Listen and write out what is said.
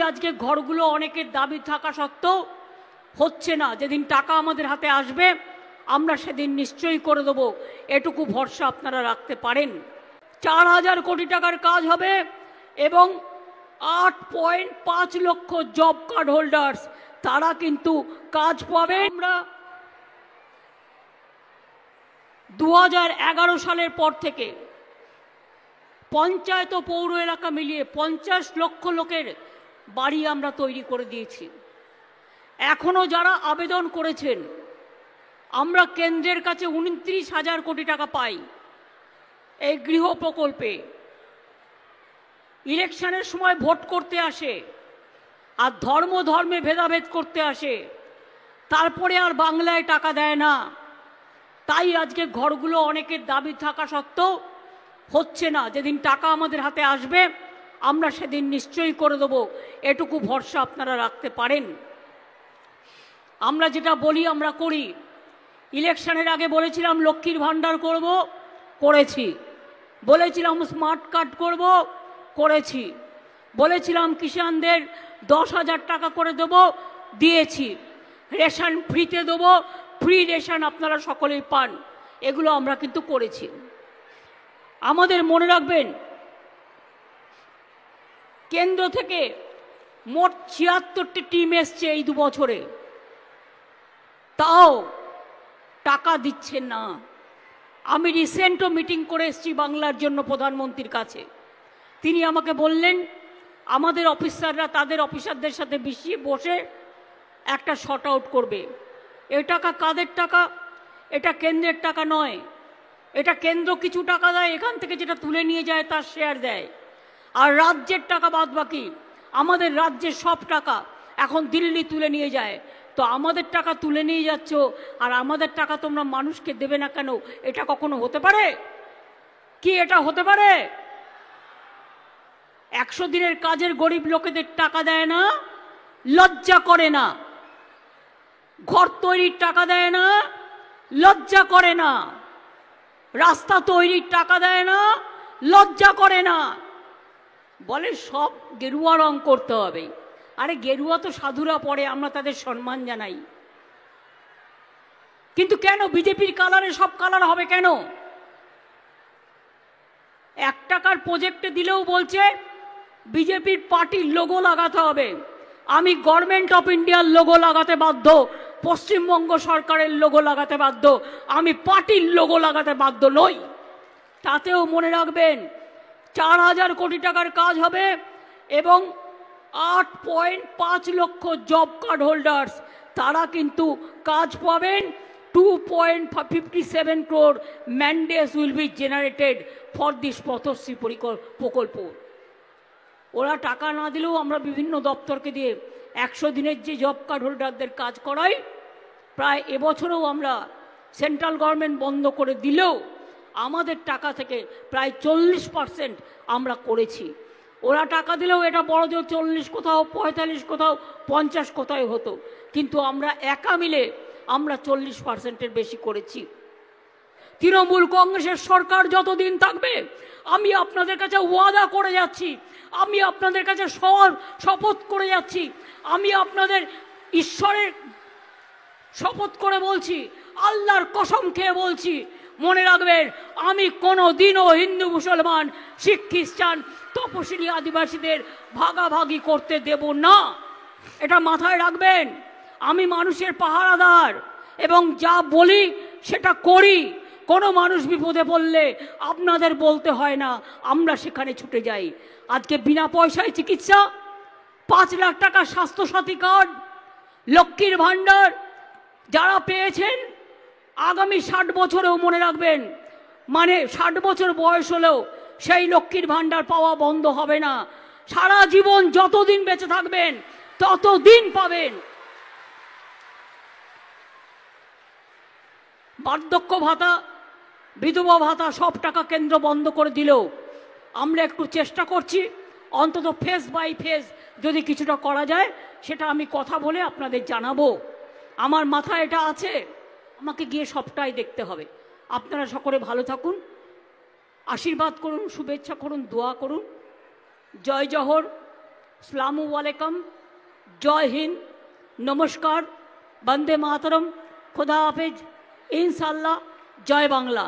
আজকে ঘরগুলো অনেকের দাবি থাকা সত্ত্বেও হচ্ছে না। যেদিন টাকা আমাদের হাতে আসবে আমরা সেদিন নিশ্চয়ই করে দেব, এটুকু ভরসা আপনারা রাখতে পারেন। 4,000 কোটি টাকার কাজ হবে এবং 8.5 লক্ষ জব কার্ড হোল্ডার্স তারা কিন্তু কাজ পাবে। আমরা 2011 সালের পর থেকে পঞ্চায়েত ও পৌর এলাকা মিলিয়ে 50 লক্ষ লোকের বাড়ি আমরা তৈরি করে দিয়েছি। এখনো যারা আবেদন করেছেন, আমরা কেন্দ্রের কাছে 29,000 কোটি টাকা পাই এই গৃহ প্রকল্পে। ইলেকশনের সময় ভোট করতে আসে আর ধর্মে ভেদাভেদ করতে আসে, তারপরে আর বাংলায় টাকা দেয় না। তাই আজকে ঘরগুলো অনেকের দাবি থাকা সত্ত্বেও হচ্ছে না। যেদিন টাকা আমাদের হাতে আসবে আমরা সেদিন নিশ্চয়ই করে দেব, এটুকু ভরসা আপনারা রাখতে পারেন। আমরা যেটা বলি আমরা করি। ইলেকশনের আগে বলেছিলাম লক্ষ্মীর ভাণ্ডার করব, করেছি। বলেছিলাম স্মার্ট কার্ড করব, করেছি। বলেছিলাম কিষাণদের 10,000 টাকা করে দেব, দিয়েছি। রেশন ফ্রিতে দেব, ফ্রি রেশন আপনারা সকলেই পান, এগুলো আমরা কিন্তু করেছি। আমাদের মনে রাখবেন, কেন্দ্র থেকে মোট 76টি টিম এসছে এই 2 বছরে, তাও টাকা দিচ্ছেন না। আমি রিসেন্টও মিটিং করে এসেছি বাংলার জন্য প্রধানমন্ত্রীর কাছে। তিনি আমাকে বললেন আমাদের অফিসাররা তাদের অফিসারদের সাথে বসে একটা শর্ট আউট করবে। এ টাকা কাদের টাকা? এটা কেন্দ্রের টাকা নয়। এটা কেন্দ্র কিছু টাকা দেয়, এখান থেকে যেটা তুলে নিয়ে যায় তার শেয়ার দেয়, আর রাজ্যের টাকা বাদ বাকি। আমাদের রাজ্যের সব টাকা এখন দিল্লি তুলে নিয়ে যায়। তো আমাদের টাকা তুলে নিয়ে যাচ্ছ আর আমাদের টাকা তোমরা মানুষকে দেবে না কেন? এটা কখনো হতে পারে কি? এটা হতে পারে? 100 দিনের কাজের গরিব লোকেদের টাকা দেয় না, লজ্জা করে না। ঘর তৈরির টাকা দেয় না, লজ্জা করে না। রাস্তা তৈরির টাকা দেয় না, লজ্জা করে না। বলে সব গেরুয়া রং করতে হবে। আরে গেরুয়া তো সাধুরা পরে, আমরা তাদের সম্মান জানাই। কিন্তু কেন বিজেপির কালারে সব কালার হবে কেন? 1 টাকার প্রজেক্টে দিলেও বলছে বিজেপির পার্টির লোগো লাগাতে হবে। আমি গভর্নমেন্ট অফ ইন্ডিয়ার লোগো লাগাতে বাধ্য, পশ্চিমবঙ্গ সরকারের লোগো লাগাতে বাধ্য, আমি পার্টির লোগো লাগাতে বাধ্য নই। তাতেও মনে রাখবেন 4,000 কোটি টাকার কাজ হবে এবং 8.5 লক্ষ জব কার্ড হোল্ডার্স তারা কিন্তু কাজ পাবেন। 2.57 crore mandates will be generated for this Pathashree প্রকল্প। ওরা টাকা না দিলেও আমরা বিভিন্ন দপ্তরকে দিয়ে 100 দিনের যে জব কার্ড হোল্ডারদের কাজ করাই, প্রায় এবছরেও আমরা সেন্ট্রাল গভর্নমেন্ট বন্ধ করে দিলেও আমাদের টাকা থেকে প্রায় 40% আমরা করেছি। ওরা টাকা দিলেও এটা বড় যে 40 কোথাও, 45 কোথাও, 50 কোথাও হতো, কিন্তু আমরা একা মিলে আমরা 40%-এর বেশি করেছি। তৃণমূল কংগ্রেসের সরকার যতদিন থাকবে আমি আপনাদের কাছে ওয়াদা করে যাচ্ছি, আমি আপনাদের কাছে শপথ করে যাচ্ছি, আমি আপনাদের ঈশ্বরের শপথ করে বলছি, আল্লাহর কসম খেয়ে বলছি, মনে রাখবেন আমি কোনো দিনও হিন্দু মুসলমান শিখ খ্রিস্টান তপশিলি আদিবাসীদের ভাগাভাগি করতে দেব না। এটা মাথায় রাখবেন। আমি মানুষের পাহারাদার এবং যা বলি সেটা করি। কোনো মানুষ বিপদে পড়লে আপনাদের বলতে হয় না, আমরা সেখানে ছুটে যাই। আজকে বিনা পয়সায় চিকিৎসা, 5 লাখ টাকা স্বাস্থ্যসাথী কার্ড, লক্ষ্মীর ভাণ্ডার যারা পেয়েছেন আগামী 60 বছরেও মনে রাখবেন, মানে 60 বছর বয়স হলেও সেই লক্ষ্মীর ভাণ্ডার পাওয়া বন্ধ হবে না। সারা জীবন যতদিন বেঁচে থাকবেন ততদিন পাবেন। বার্ধক্য ভাতা, বিধবা ভাতা সব টাকা কেন্দ্র বন্ধ করে দিলেও আমরা একটু চেষ্টা করছি, অন্তত ফেজ বাই ফেজ যদি কিছুটা করা যায় সেটা আমি কথা বলে আপনাদের জানাবো। আমার মাথায় এটা আছে, আমাকে গিয়ে সবটাই দেখতে হবে। আপনারা সকলে ভালো থাকুন, আশীর্বাদ করুন, শুভেচ্ছা করুন, দোয়া করুন। জয় জহর, আসসালামু আলাইকুম, জয় হিন্দ, নমস্কার, বন্দে মাতরম, খোদা হাফেজ, ইনশাল্লাহ, জয় বাংলা।